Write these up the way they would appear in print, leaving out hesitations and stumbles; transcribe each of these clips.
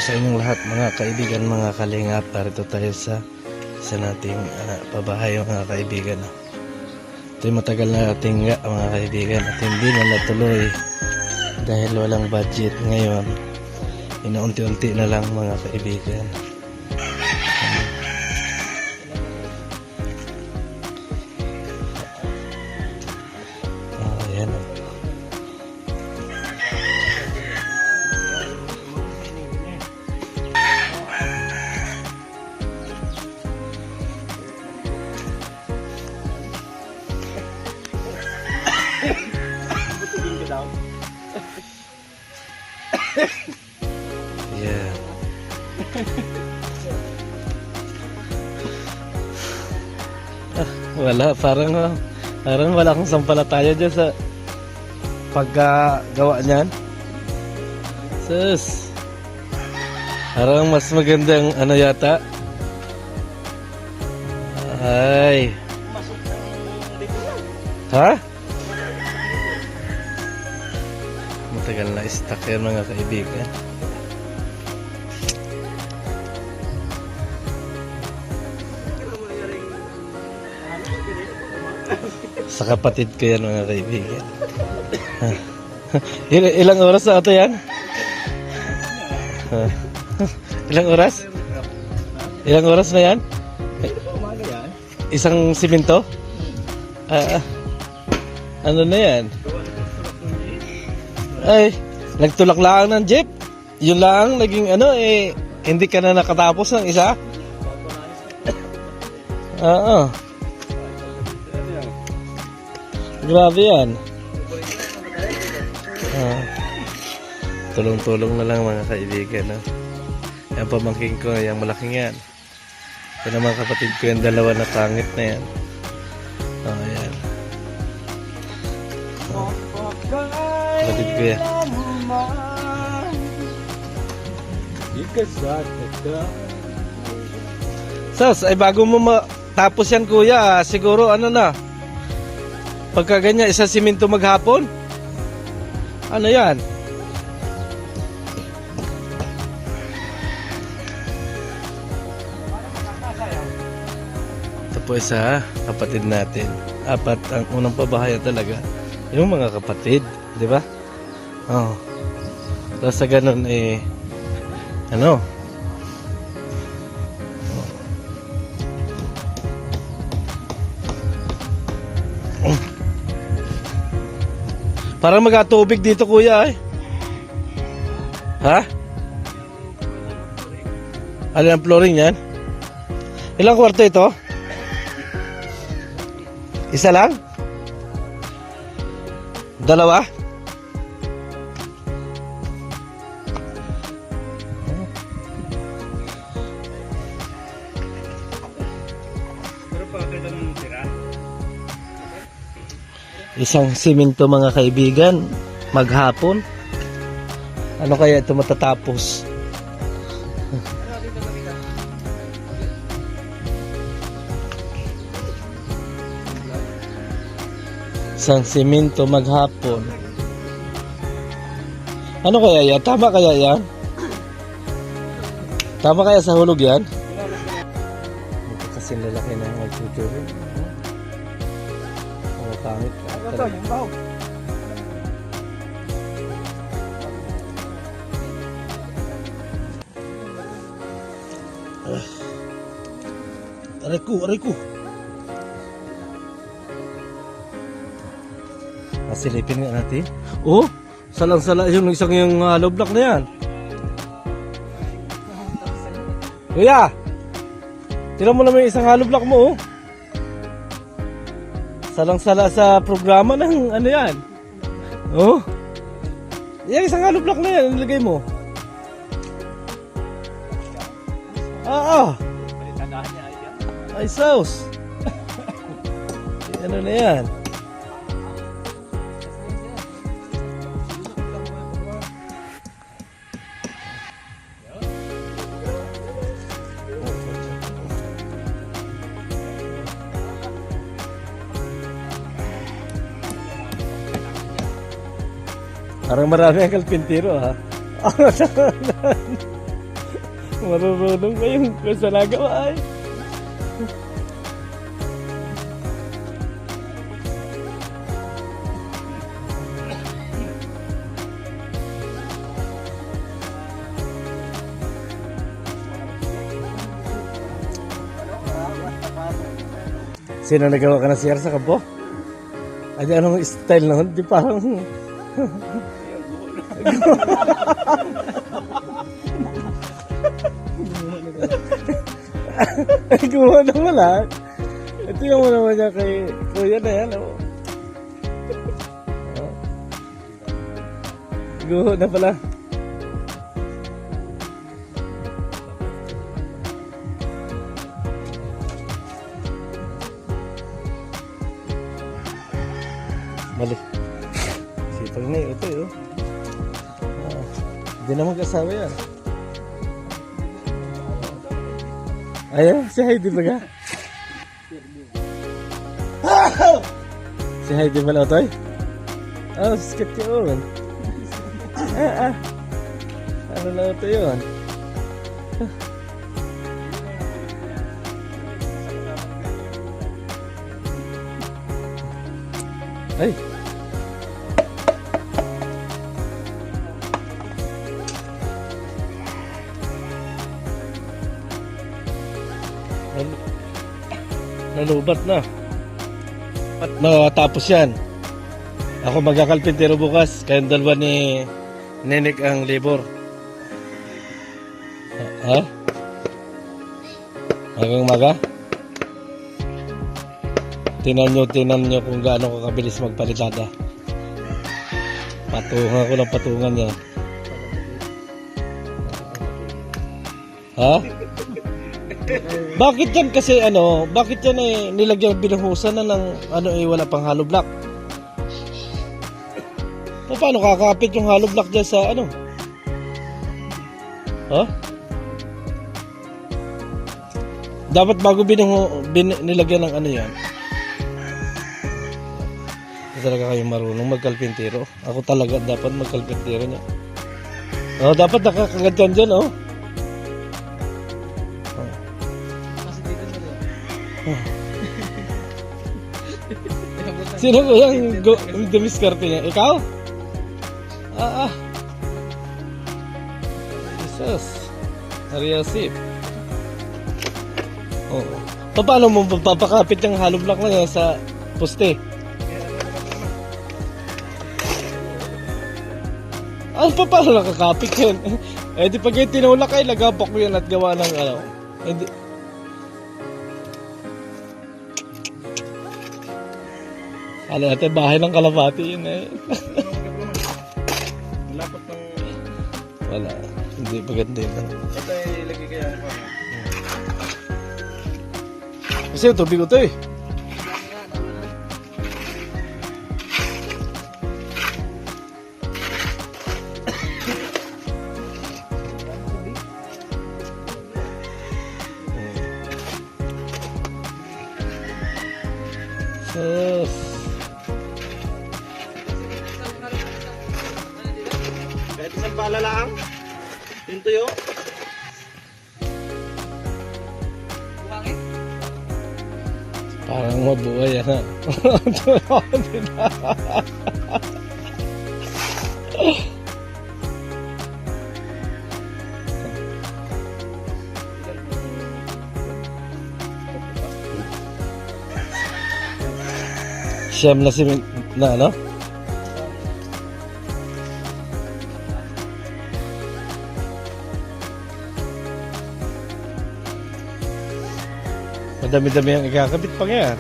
sa inyong lahat mga kaibigan, mga kalingap. Parito tayo sa nating pabahay mga kaibigan. Ito'y matagal na ating mga kaibigan at hindi na natuloy dahil walang budget ngayon. Inaunti-unti na lang mga kaibigan. Ayan. Yeah. Wala, parang wala akong sampalataya dyan sa pagkagawa niyan. Sus. Parang mas magandang ano yata. Ay. Ha? Matagal na stuck yan mga kaibigan. Sa kapatid ko yan mga kaibigan. Ilang oras na ito yan? Ilang oras? Ilang oras na yan? Isang simento? Ano na yan? Ay, nagtulak lang ng jeep. Yun lang, naging ano hindi ka na nakatapos ng isa? Oo. Grabe yan. Tulong-tulong na lang mga kaibigan. Yan pamangking ko, yung malaking yan. Yan ang mga kapatid ko, yung dalawa na pangit na yan. Ayan. Kapatid ko yan. Sos, ay bago mo matapos yan kuya, siguro ano na, pagka ganyan, isang simento maghapon? Ano yan? Ito po isa, kapatid natin. Apat ang unang pabahayan talaga. Yung mga kapatid, di ba? Oh. Tapos sa ganun ano? Parang magkatubig dito kuya Ha? Alin ang flooring yan? Ilang kwarto ito? Isa lang? Dalawa? Isang simento mga kaibigan, maghapon. Ano kaya ito matatapos? Isang simento maghapon. Ano kaya yan? Tama kaya yan? Tama kaya sa hulog yan? Ito kasi lalaki na magtuturo. Pangit. Aray ko. Silipin nga natin. Oh, salang-sala yung isang yung hollow block na yan. Kuya, tira mo naman yung isang hollow block mo, oh. Salang-sala sa programa ng ano yan. Oh. Yan, isang hollow block na yan. Nilagay mo. Ay, sauce. Ano na yan? Parang marami ang kalpintiro ha. Marunong ba yung sa nagawa ay? Sino nagawa ka na CR sa kampo? Ay, anong style naman? Di parang... Ay, gumawa na wala. Ito yung mo naman niya kay kuya na yan. Oh. Oh. Gumawa na pala. Balik. Sipag na ito eh. Hindi na mag-asawa yan. Ayan, si Heidi ba ka? Si Heidi ba na ito eh? Oh, skip yun. Ano na ito yun? Ay! Nalubat na. At nakatapos yan. Ako magkakalpintero bukas. Kayong dalawa ni Nenek ang labor. Ha? Hanggang maga? Tinan nyo kung gaano ko kabilis magpalitada. Patungan ko ng patungan niya. Ha? Bakit yan kasi bakit yan nilagyan binuhusan na ng wala pang hollow block? Paano kakapit yung hollow block dyan sa Ha? Dapat bago nilagyan ng yan. Talaga kayo marunong magkalpintero. Ako talaga dapat magkalpintero niya. Dapat nakakagat yan dyan, Sino ko yung dumiskarte niya? Ikaw? Jesus. Ariasip. Paano mo papakapit yung hollow block na yan sa poste? Paano nakakapit yun? Di pag yung tinulak ay lagapak mo yan at gawa ng Hindi. Alam natin, bahay ng kalapati yun Lapot ng... Wala. Hindi maganda yun. Ito ay ilagay kaya pa. Kasi yung tubig ko ito eh. Kahit isang pala lang. Yung tuyo. Parang mabuhay yan Siyam na na madami-dami ang ikakabit pa nga.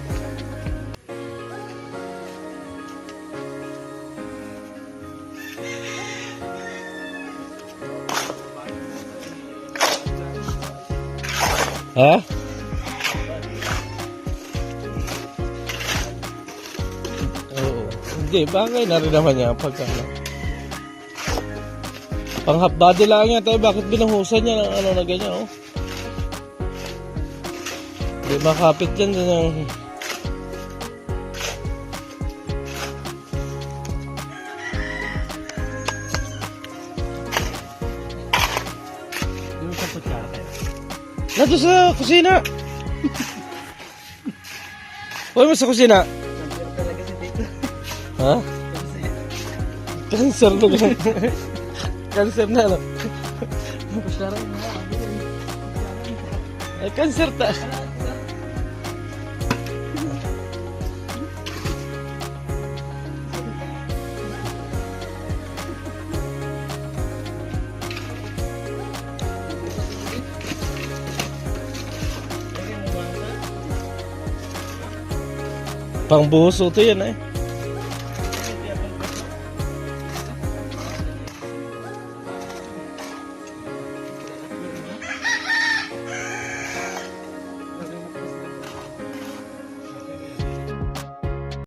Ha? Oo. Hindi, bagay na rin naman niya pagka pang half body lang yan tayo. Bakit binuhusan niya ng na ganyan Hindi makapit yan yung... Yung sa kutsara. Nato sa kusina. Huwag mo sa kusina. Cancer talaga si Tito. Ha? Cancer na lang. Cancer na lang. Kusyara mo nga. Ay, cancer ta. Pang buhos ito yan eh.